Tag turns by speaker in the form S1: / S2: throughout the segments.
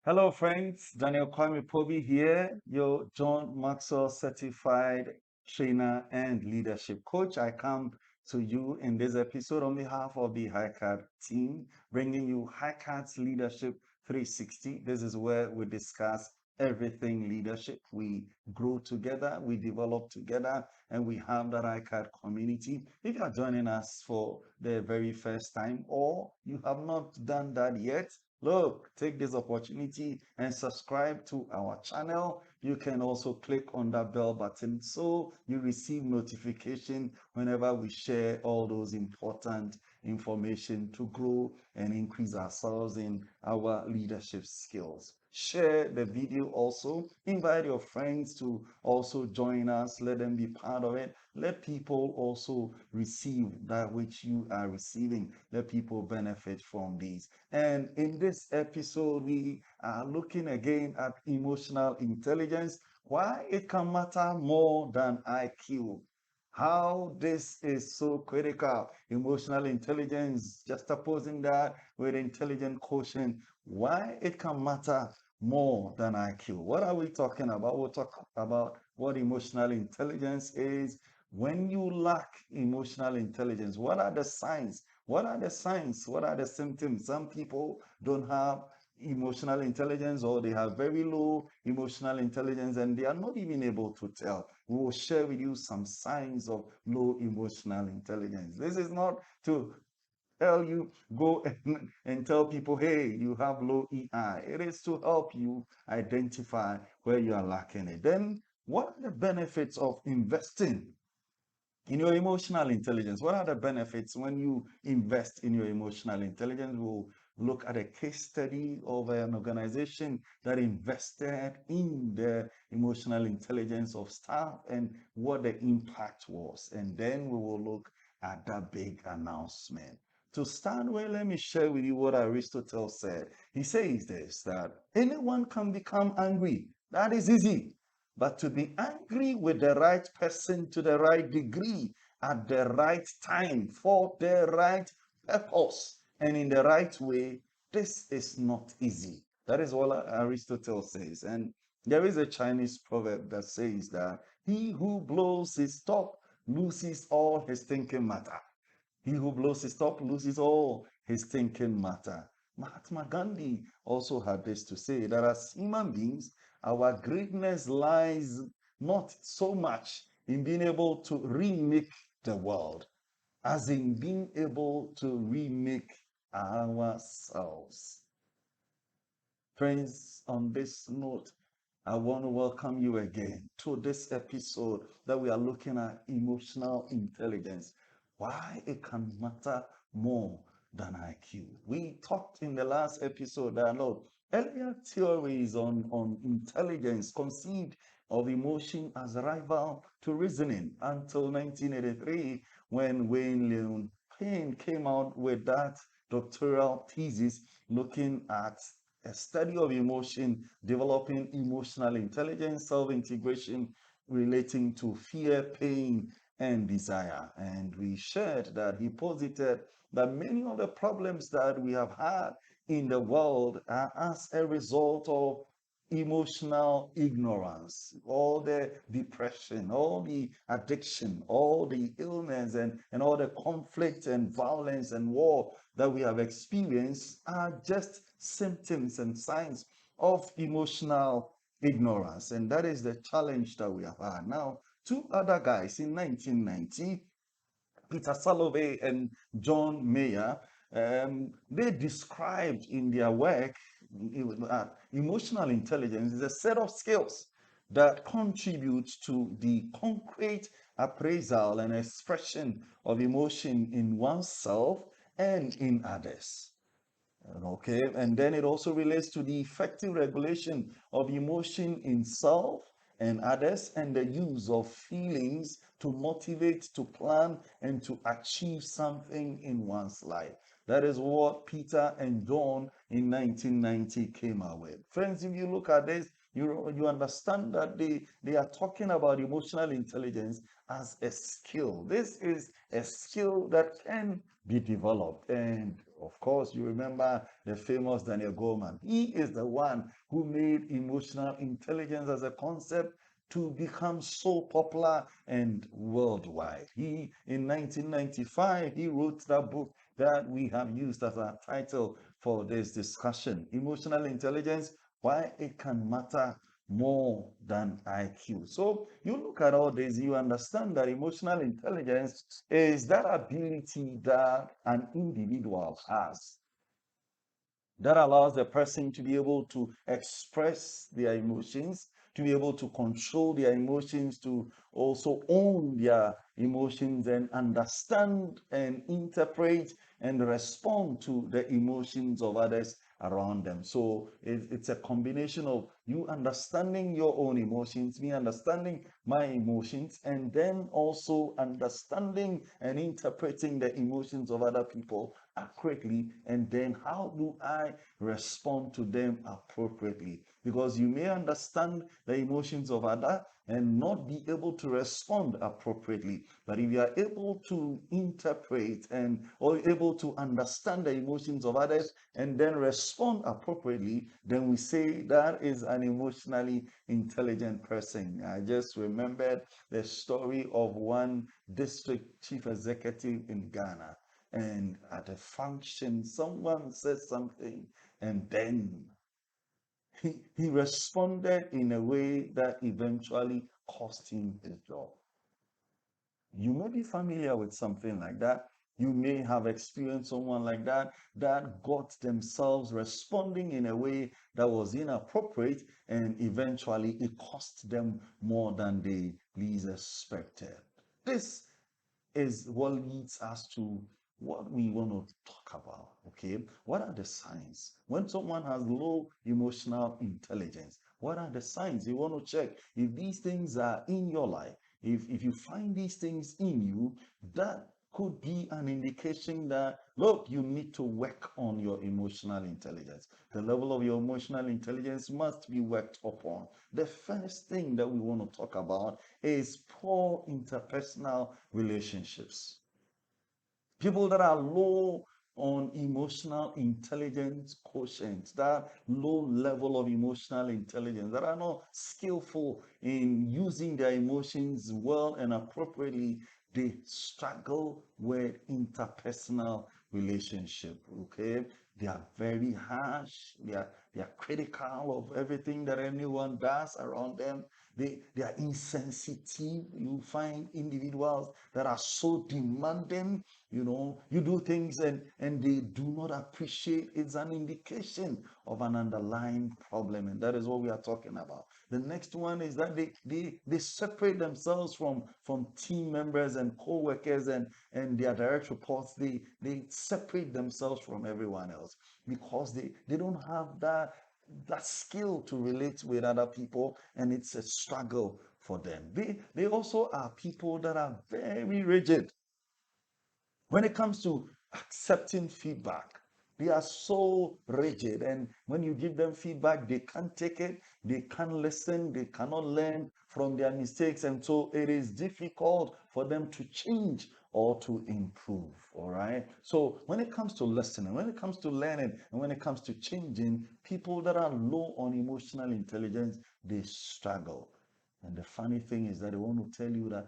S1: Hello, friends. Daniel Kwame Pobi here, your John Maxwell certified trainer and leadership coach. I come to you in this episode on behalf of the HiCard team, bringing you HiCard's Leadership 360. This is where we discuss everything leadership. We grow together, we develop together, and we have that HiCard community. If you are joining us for the very first time or you have not done that yet, look, take this opportunity and subscribe to our channel. You can also click on that bell button so you receive notification whenever we share all those important information to grow and increase ourselves in our leadership skills. Share the video also. Invite your friends to also join us. Let them be part of it. Let people also receive that which you are receiving. Let people benefit from these. And in this episode, we are looking again at emotional intelligence, why it can matter more than IQ. How this is so critical. Emotional intelligence, just opposing that with intelligent quotient, why it can matter more than IQ. What are we talking about? We'll talk about what emotional intelligence is. When you lack emotional intelligence, what are the signs? What are the signs? What are the symptoms? Some people don't have emotional intelligence or they have very low emotional intelligence and they are not even able to tell. We will share with you some signs of low emotional intelligence. This is not to tell you go and tell people, hey, you have low EI. It is to help you identify where you are lacking it. Then what are the benefits of investing in your emotional intelligence? What are the benefits when you invest in your emotional intelligence? We'll look at a case study of an organization that invested in the emotional intelligence of staff and what the impact was. And then we will look at that big announcement. To start with, let me share with you what Aristotle said. He says this, that anyone can become angry. That is easy. But to be angry with the right person to the right degree at the right time for the right purpose and in the right way, this is not easy. That is what Aristotle says. And there is a Chinese proverb that says that he who blows his top loses all his thinking matter. He who blows his top loses all his thinking matter. Mahatma Gandhi also had this to say that as human beings, our greatness lies not so much in being able to remake the world as in being able to remake ourselves. Friends, on this note, I want to welcome you again to this episode that we are looking at emotional intelligence. Why it can matter more than IQ. We talked in the last episode that earlier theories on intelligence conceived of emotion as a rival to reasoning until 1983 when Wayne Leon Payne came out with that doctoral thesis looking at a study of emotion, developing emotional intelligence, self-integration relating to fear, pain, and desire. And we shared that he posited that many of the problems that we have had in the world are as a result of emotional ignorance, all the depression, all the addiction, all the illness, and all the conflict and violence and war that we have experienced are just symptoms and signs of emotional ignorance. And that is the challenge that we have had. Now, two other guys in 1990, Peter Salovey and John Mayer, they described in their work emotional intelligence is a set of skills that contribute to the concrete appraisal and expression of emotion in oneself and in others. Okay, and then it also relates to the effective regulation of emotion in self and others, and the use of feelings to motivate, to plan, and to achieve something in one's life. That is what Peter and John in 1990 came out with. Friends, if you look at this, you understand that they are talking about emotional intelligence as a skill. This is a skill that can be developed. And Of course, you remember the famous Daniel Goleman. He is the one who made emotional intelligence as a concept to become so popular and worldwide. He, in 1995, he wrote that book that we have used as a title for this discussion, Emotional Intelligence, Why It Can Matter More Than IQ. So you look at all this, you understand that emotional intelligence is that ability that an individual has that allows the person to be able to express their emotions, to be able to control their emotions, to also own their emotions and understand and interpret and respond to the emotions of others around them. So it's a combination of you understanding your own emotions, me understanding my emotions, and then also understanding and interpreting the emotions of other people accurately, and then how do I respond to them appropriately? Because you may understand the emotions of other and not be able to respond appropriately, but if you are able to interpret and or able to understand the emotions of others and then respond appropriately, then we say that is an emotionally intelligent person. I just remembered the story of one district chief executive in Ghana, and at a function someone said something, and then he responded in a way that eventually cost him his job. You may be familiar with something like that. You may have experienced someone like that that got themselves responding in a way that was inappropriate, and eventually it cost them more than they least expected. This is what leads us to what we want to talk about. Okay, what are the signs when someone has low emotional intelligence? What are the signs? You want to check if these things are in your life. If you find these things in you, that could be an indication that, look, you need to work on your emotional intelligence. The level of your emotional intelligence must be worked upon. The first thing that we want to talk about is poor interpersonal relationships. People that are low on emotional intelligence quotient, that low level of emotional intelligence, that are not skillful in using their emotions well and appropriately, they struggle with interpersonal relationship. Okay, they are very harsh. They are critical of everything that anyone does around them. They are insensitive. You find individuals that are so demanding. You do things and they do not appreciate. It's an indication of an underlying problem, and that is what we are talking about. The next one is that they separate themselves from team members and co-workers and their direct reports. They separate themselves from everyone else because they don't have that skill to relate with other people, and it's a struggle for them. They also are people that are very rigid when it comes to accepting feedback. They are so rigid, and when you give them feedback, they can't take it, they can't listen, they cannot learn from their mistakes, and so it is difficult for them to change or to improve. All right. So when it comes to listening, when it comes to learning, and when it comes to changing, people that are low on emotional intelligence, they struggle. And the funny thing is that they want to tell you that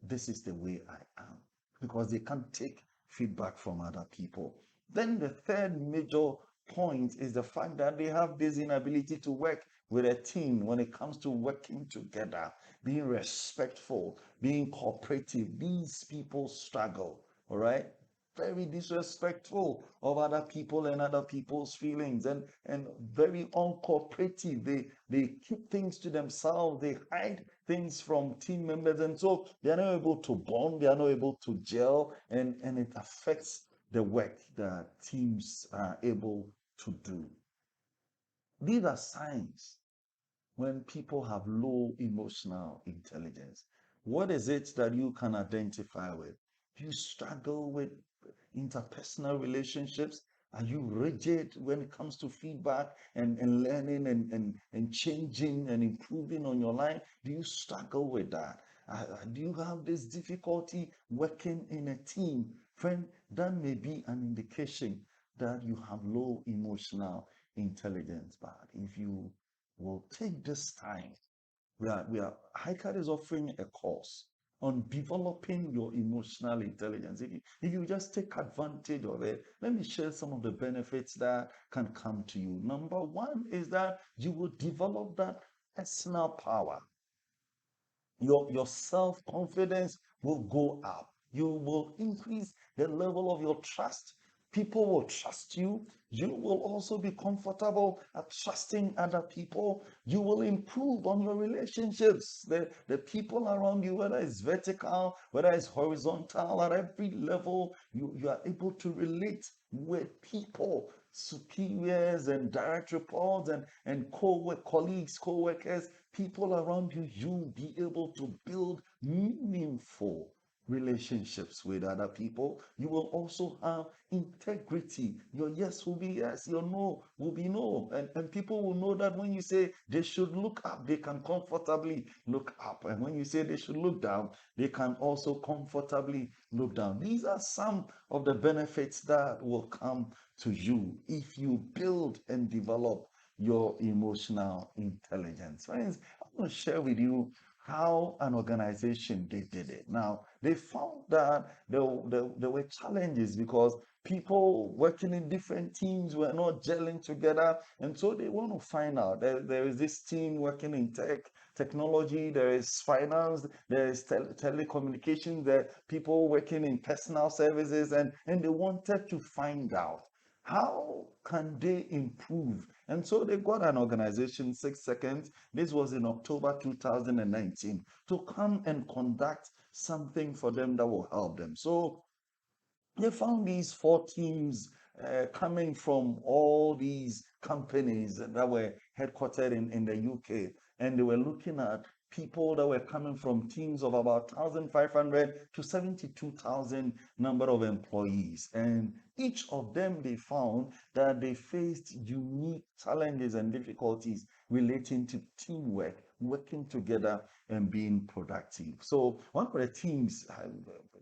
S1: this is the way I am, because they can't take feedback from other people. Then the third major point is the fact that they have this inability to work with a team when it comes to working together, being respectful, being cooperative. These people struggle, all right? Very disrespectful of other people and other people's feelings, and very uncooperative. They keep things to themselves, they hide things from team members, and so they are not able to bond, they are not able to gel, and it affects the work that teams are able to do. These are signs when people have low emotional intelligence. What is it that you can identify with? Do you struggle with interpersonal relationships? Are you rigid when it comes to feedback and learning and changing and improving on your life? Do you struggle with that? Do you have this difficulty working in a team? Friend, that may be an indication that you have low emotional intelligence. But if you will take this time, HiCard is offering a course on developing your emotional intelligence. If you just take advantage of it, let me share some of the benefits that can come to you. Number one is that you will develop that personal power. Your self-confidence will go up. You will increase the level of your trust. People will trust you. You will also be comfortable at trusting other people. You will improve on your relationships. The people around you, whether it's vertical, whether it's horizontal, at every level, you are able to relate with people, superiors and direct reports and colleagues, co-workers, people around you. You'll be able to build meaningful relationships with other people. You will also have integrity. Your yes will be yes, your no will be no. And people will know that when you say they should look up, they can comfortably look up. And when you say they should look down, they can also comfortably look down. These are some of the benefits that will come to you if you build and develop your emotional intelligence. Friends, I'm going to share with you how an organization they did it. Now, they found that there were challenges because people working in different teams were not gelling together. And so they want to find out. There is this team working in technology, there is finance, there is telecommunications, there are people working in personal services, and they wanted to find out how can they improve. And so they got an organization, 6 Seconds. This was in October 2019, to come and conduct something for them that will help them. So they found these four teams coming from all these companies that were headquartered in the UK. And they were looking at people that were coming from teams of about 1,500 to 72,000 number of employees. And each of them, they found that they faced unique challenges and difficulties relating to teamwork, working together and being productive. So one of the teams,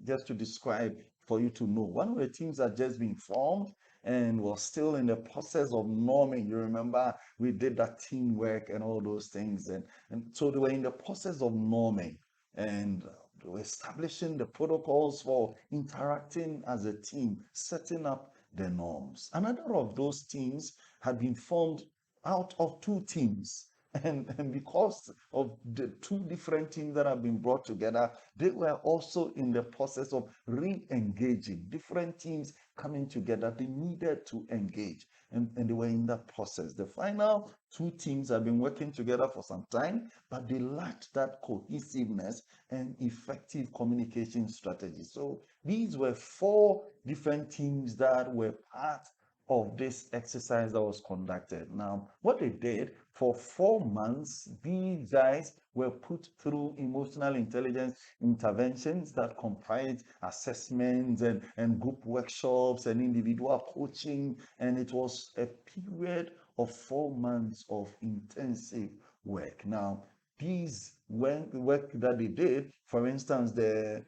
S1: just to describe for you to know, one of the teams had just been formed and was still in the process of norming. You remember we did that teamwork and all those things. And so they were in the process of norming and they were establishing the protocols for interacting as a team, setting up the norms. Another of those teams had been formed out of two teams. And because of the two different teams that have been brought together, they were also in the process of re-engaging. Different teams coming together, they needed to engage, and they were in that process. The final two teams have been working together for some time, but they lacked that cohesiveness and effective communication strategy. So these were four different teams that were part of this exercise that was conducted. Now, what they did for 4 months, these guys were put through emotional intelligence interventions that comprised assessments and group workshops and individual coaching. And it was a period of 4 months of intensive work. Now, these work that they did, for instance, the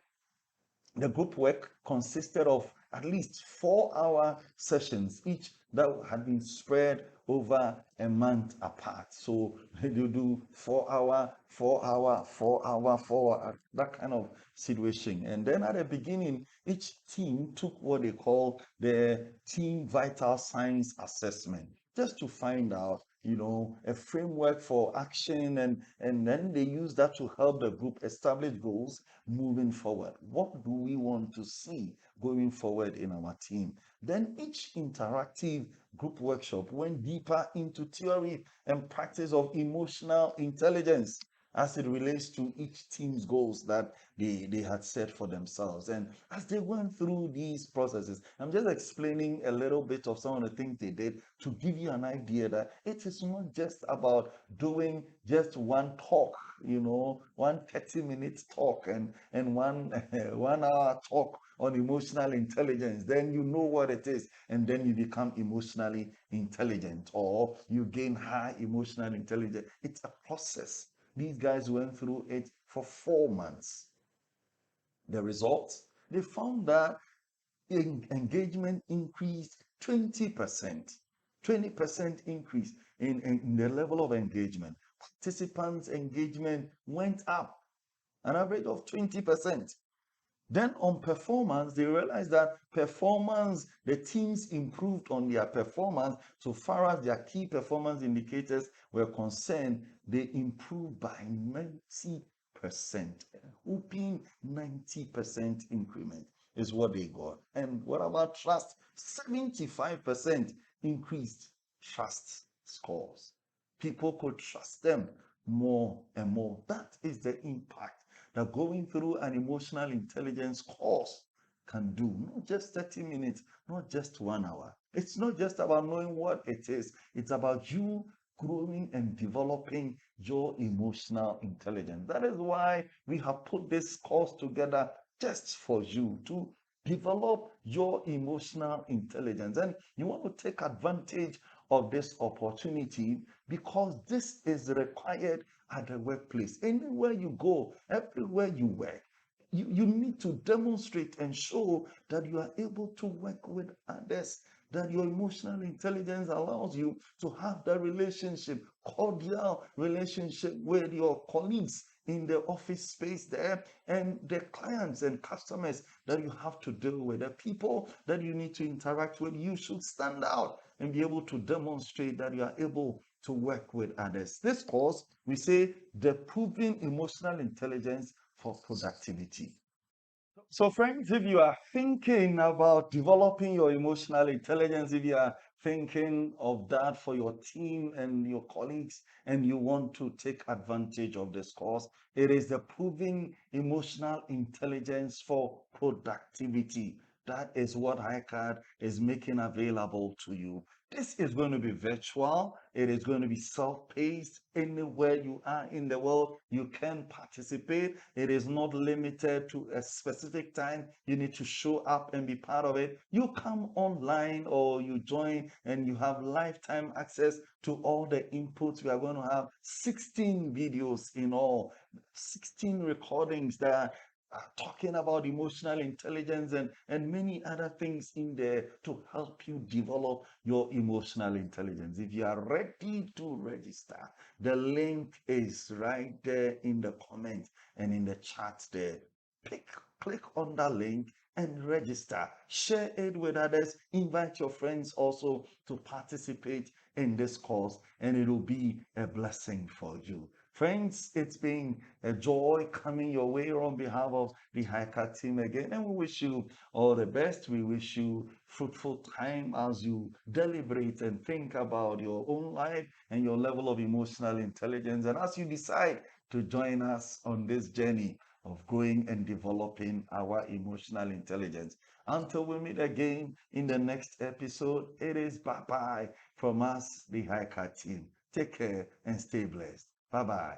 S1: group work consisted of at least 4 hour sessions, each that had been spread over a month apart. So you do 4 hour, 4 hour, 4 hour, 4 hour, that kind of situation. And then at the beginning, each team took what they call the team vital signs assessment, just to find out, a framework for action, and then they use that to help the group establish goals moving forward. What do we want to see going forward in our team? Then each interactive group workshop went deeper into theory and practice of emotional intelligence as it relates to each team's goals that they had set for themselves. And as they went through these processes, I'm just explaining a little bit of some of the things they did to give you an idea that it is not just about doing just one talk, one 30-minute talk and one 1 hour talk on emotional intelligence. Then you know what it is, and then you become emotionally intelligent, or you gain high emotional intelligence. It's a process. These guys went through it for 4 months. The results, they found that engagement increased 20%. 20% increase in the level of engagement. Participants' engagement went up an average of 20%. Then on performance, they realized that the teams improved on their performance. So far as their key performance indicators were concerned, they improved by 90%. Whooping 90% increment is what they got. And what about trust? 75% increased trust scores. People could trust them more and more. That is the impact that going through an emotional intelligence course can do. Not just 30 minutes, not just 1 hour. It's not just about knowing what it is, it's about you growing and developing your emotional intelligence. That is why we have put this course together just for you to develop your emotional intelligence. And you want to take advantage of this opportunity because this is required at the workplace. Anywhere you go, everywhere you work, you need to demonstrate and show that you are able to work with others, that your emotional intelligence allows you to have that relationship, cordial relationship with your colleagues in the office space there, and the clients and customers that you have to deal with, the people that you need to interact with. You should stand out and be able to demonstrate that you are able to work with others. This course, we say the proven emotional intelligence for productivity. So, friends, if you are thinking about developing your emotional intelligence, if you are thinking of that for your team and your colleagues, and you want to take advantage of this course, it is the Proving Emotional Intelligence for Productivity. That is what HiCard is making available to you. This is going to be virtual. It is going to be self-paced. Anywhere you are in the world, you can participate. It is not limited to a specific time. You need to show up and be part of it. You come online or you join and you have lifetime access to all the inputs. We are going to have 16 videos in all, 16 recordings that talking about emotional intelligence and many other things in there to help you develop your emotional intelligence. If you are ready to register, the link is right there in the comments and in the chat there. Click on that link and register. Share it with others. Invite your friends also to participate in this course, and it will be a blessing for you. Friends, it's been a joy coming your way on behalf of the HiCard team again, and we wish you all the best. We wish you fruitful time as you deliberate and think about your own life and your level of emotional intelligence, and as you decide to join us on this journey of growing and developing our emotional intelligence. Until we meet again in the next episode, it is bye-bye from us, the HiCard team. Take care and stay blessed. Bye-bye.